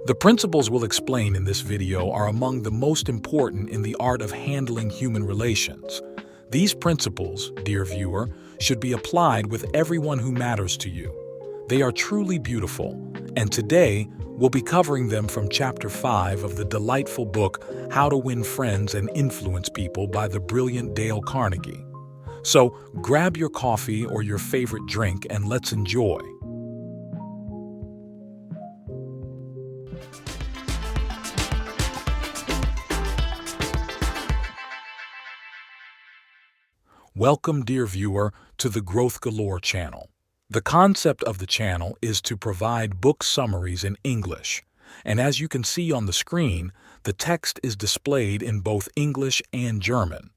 The principles we'll explain in this video are among the most important in the art of handling human relations. These principles, dear viewer, should be applied with everyone who matters to you. They are truly beautiful, and today we'll be covering them from Chapter 5 of the delightful book How to Win Friends and Influence People by the brilliant Dale Carnegie. So grab your coffee or your favorite drink and let's enjoy. Welcome, dear viewer, to the Growth Galore channel. The concept of the channel is to provide book summaries in English, and as you can see on the screen, the text is displayed in both English and German.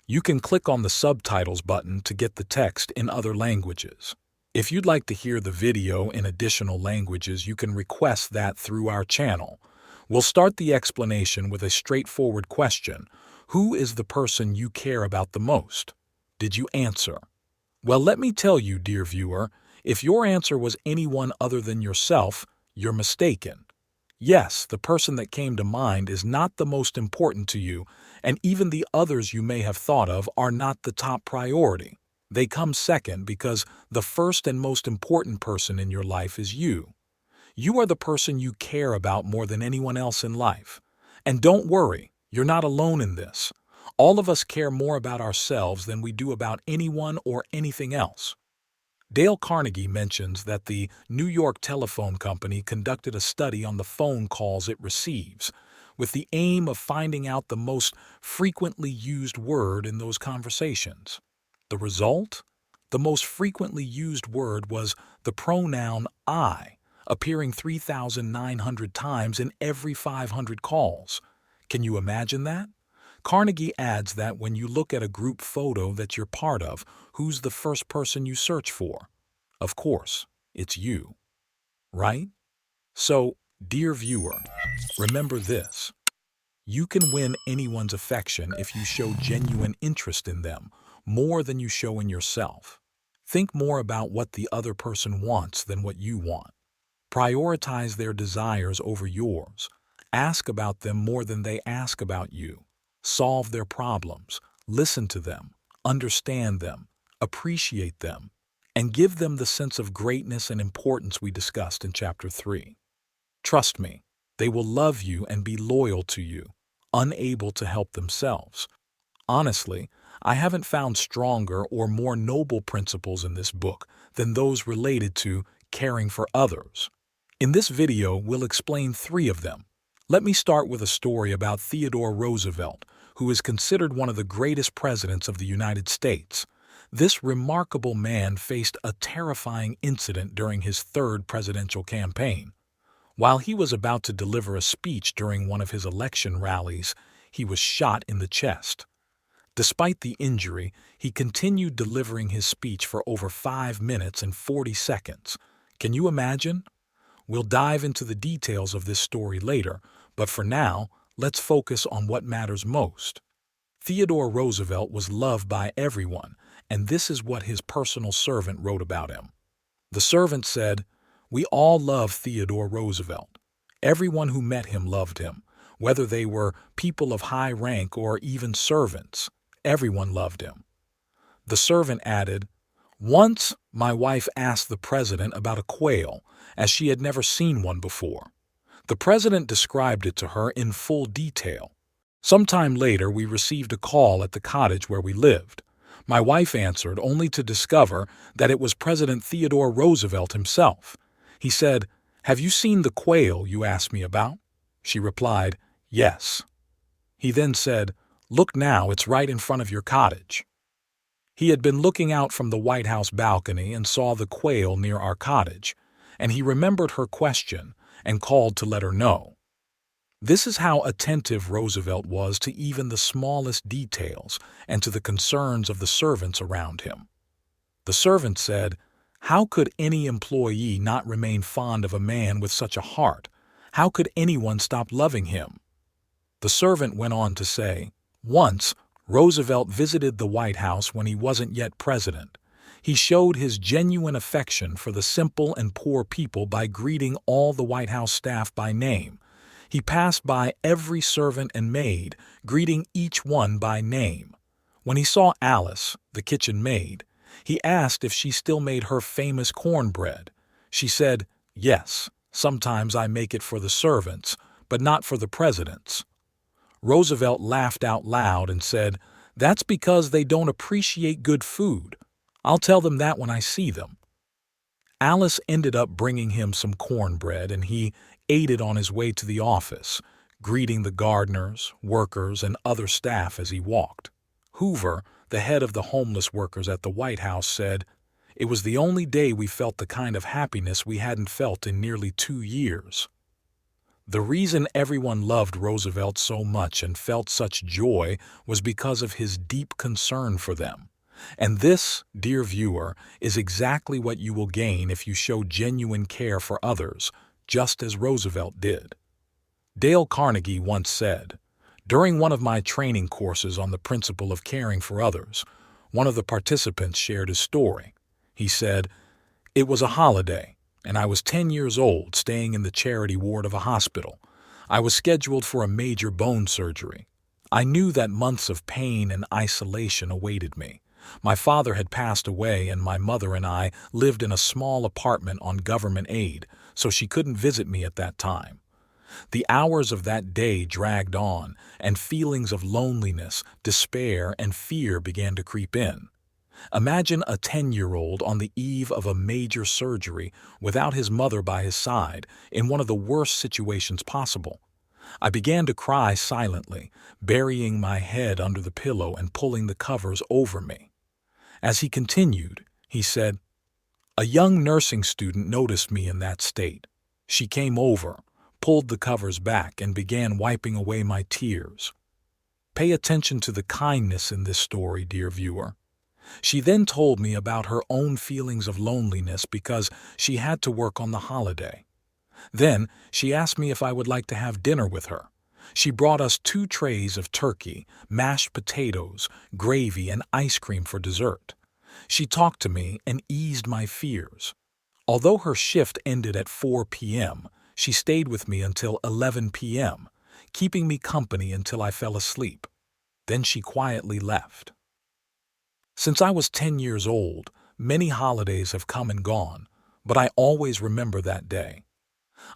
You can click on the subtitles button to get the text in other languages. If you'd like to hear the video in additional languages, you can request that through our channel. We'll start the explanation with a straightforward question. Who is the person you care about the most? Did you answer? Well, let me tell you, dear viewer, if your answer was anyone other than yourself, you're mistaken. Yes, the person that came to mind is not the most important to you, and even the others you may have thought of are not the top priority. They come second because the first and most important person in your life is you. You are the person you care about more than anyone else in life. And don't worry, you're not alone in this. All of us care more about ourselves than we do about anyone or anything else. Dale Carnegie mentions that the New York Telephone Company conducted a study on the phone calls it receives, with the aim of finding out the most frequently used word in those conversations. The result? The most frequently used word was the pronoun I, appearing 3,900 times in every 500 calls. Can you imagine that? Carnegie adds that when you look at a group photo that you're part of, who's the first person you search for? Of course, it's you, right? So, dear viewer, remember this. You can win anyone's affection if you show genuine interest in them, more than you show in yourself. Think more about what the other person wants than what you want. Prioritize their desires over yours. Ask about them more than they ask about you. Solve their problems, listen to them, understand them, appreciate them, and give them the sense of greatness and importance we discussed in Chapter 3. Trust me, they will love you and be loyal to you, unable to help themselves. Honestly, I haven't found stronger or more noble principles in this book than those related to caring for others. In this video, we'll explain 3 of them. Let me start with a story about Theodore Roosevelt, who is considered one of the greatest presidents of the United States. This remarkable man faced a terrifying incident during his 3rd presidential campaign. While he was about to deliver a speech during one of his election rallies, he was shot in the chest. Despite the injury, he continued delivering his speech for over 5 minutes and 40 seconds. Can you imagine? We'll dive into the details of this story later, but for now, let's focus on what matters most. Theodore Roosevelt was loved by everyone, and this is what his personal servant wrote about him. The servant said, "We all love Theodore Roosevelt. Everyone who met him loved him, whether they were people of high rank or even servants. Everyone loved him." The servant added, "Once, my wife asked the president about a quail, as she had never seen one before. The president described it to her in full detail. Sometime later, we received a call at the cottage where we lived. My wife answered only to discover that it was President Theodore Roosevelt himself. He said, 'Have you seen the quail you asked me about?' She replied, 'Yes.' He then said, 'Look now, it's right in front of your cottage.' He had been looking out from the White House balcony and saw the quail near our cottage, and he remembered her question and called to let her know. This is how attentive Roosevelt was to even the smallest details and to the concerns of the servants around him. The servant said, 'How could any employee not remain fond of a man with such a heart? How could anyone stop loving him?' The servant went on to say, 'Once, Roosevelt visited the White House when he wasn't yet president. He showed his genuine affection for the simple and poor people by greeting all the White House staff by name. He passed by every servant and maid, greeting each one by name. When he saw Alice, the kitchen maid, he asked if she still made her famous cornbread. She said, "Yes, sometimes I make it for the servants, but not for the presidents." Roosevelt laughed out loud and said, "That's because they don't appreciate good food. I'll tell them that when I see them." Alice ended up bringing him some cornbread, and he ate it on his way to the office, greeting the gardeners, workers, and other staff as he walked. Hoover, the head of the homeless workers at the White House, said, "It was the only day we felt the kind of happiness we hadn't felt in nearly 2 years." The reason everyone loved Roosevelt so much and felt such joy was because of his deep concern for them. And this, dear viewer, is exactly what you will gain if you show genuine care for others, just as Roosevelt did. Dale Carnegie once said, "During one of my training courses on the principle of caring for others, one of the participants shared his story. He said, 'It was a holiday, and I was 10 years old, staying in the charity ward of a hospital. I was scheduled for a major bone surgery. I knew that months of pain and isolation awaited me. My father had passed away, and my mother and I lived in a small apartment on government aid, so she couldn't visit me at that time. The hours of that day dragged on, and feelings of loneliness, despair, and fear began to creep in. Imagine a 10-year-old on the eve of a major surgery without his mother by his side, in one of the worst situations possible. I began to cry silently, burying my head under the pillow and pulling the covers over me." As he continued, he said, "A young nursing student noticed me in that state. She came over, pulled the covers back, and began wiping away my tears." Pay attention to the kindness in this story, dear viewer. She then told me about her own feelings of loneliness because she had to work on the holiday. Then she asked me if I would like to have dinner with her. She brought us 2 trays of turkey, mashed potatoes, gravy, and ice cream for dessert. She talked to me and eased my fears. Although her shift ended at 4 p.m., she stayed with me until 11 p.m., keeping me company until I fell asleep. Then she quietly left. Since I was 10 years old, many holidays have come and gone, but I always remember that day.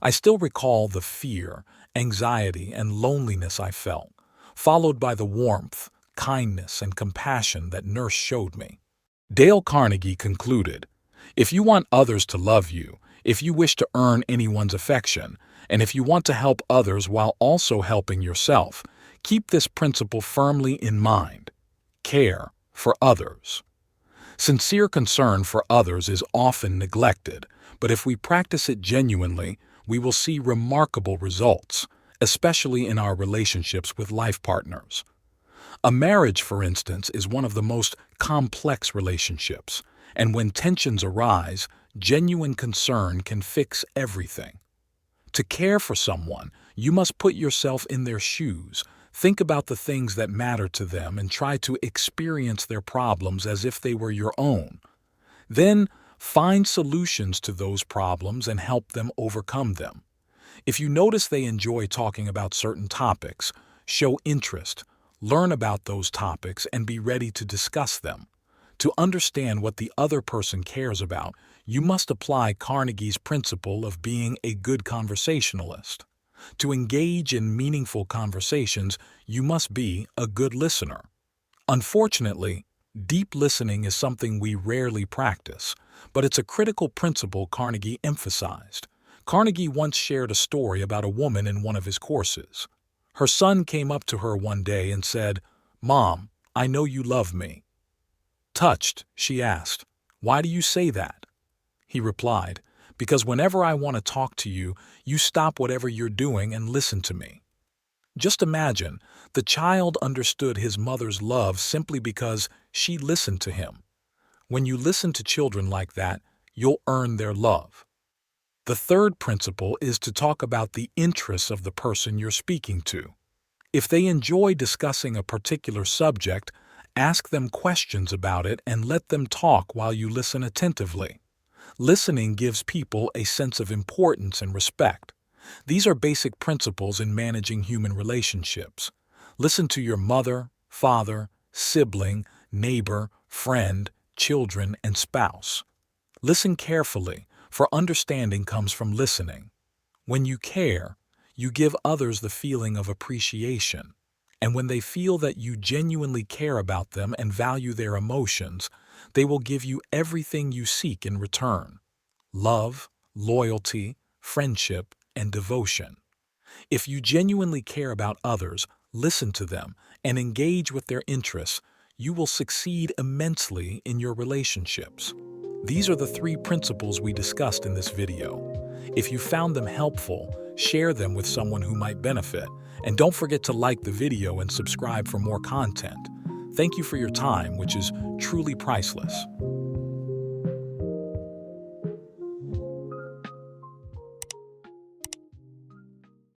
I still recall the fear, anxiety, and loneliness I felt, followed by the warmth, kindness, and compassion that Nurse showed me. Dale Carnegie concluded, "If you want others to love you, if you wish to earn anyone's affection, and if you want to help others while also helping yourself, keep this principle firmly in mind: care for others." Sincere concern for others is often neglected, but if we practice it genuinely, we will see remarkable results, especially in our relationships with life partners. A marriage, for instance, is one of the most complex relationships, and when tensions arise, genuine concern can fix everything. To care for someone, you must put yourself in their shoes, think about the things that matter to them, and try to experience their problems as if they were your own. Then, find solutions to those problems and help them overcome them. If you notice they enjoy talking about certain topics, show interest, learn about those topics, and be ready to discuss them. To understand what the other person cares about, you must apply Carnegie's principle of being a good conversationalist. To engage in meaningful conversations, you must be a good listener. Unfortunately, deep listening is something we rarely practice, but it's a critical principle Carnegie emphasized. Carnegie once shared a story about a woman in one of his courses. Her son came up to her one day and said, "Mom, I know you love me." Touched, she asked, "Why do you say that?" He replied, "Because whenever I want to talk to you, you stop whatever you're doing and listen to me." Just imagine, the child understood his mother's love simply because she listened to him. When you listen to children like that, you'll earn their love. The third principle is to talk about the interests of the person you're speaking to. If they enjoy discussing a particular subject, Ask them questions about it and let them talk while you listen attentively. Listening gives people a sense of importance and respect. These are basic principles in managing human relationships. Listen to your mother, father, sibling, neighbor, friend, children, and spouse. Listen carefully, for understanding comes from listening. When you care, you give others the feeling of appreciation. And when they feel that you genuinely care about them and value their emotions, they will give you everything you seek in return: love, loyalty, friendship, and devotion. If you genuinely care about others, listen to them, and engage with their interests, you will succeed immensely in your relationships. These are the 3 principles we discussed in this video. If you found them helpful, share them with someone who might benefit, and don't forget to like the video and subscribe for more content. Thank you for your time, which is truly priceless.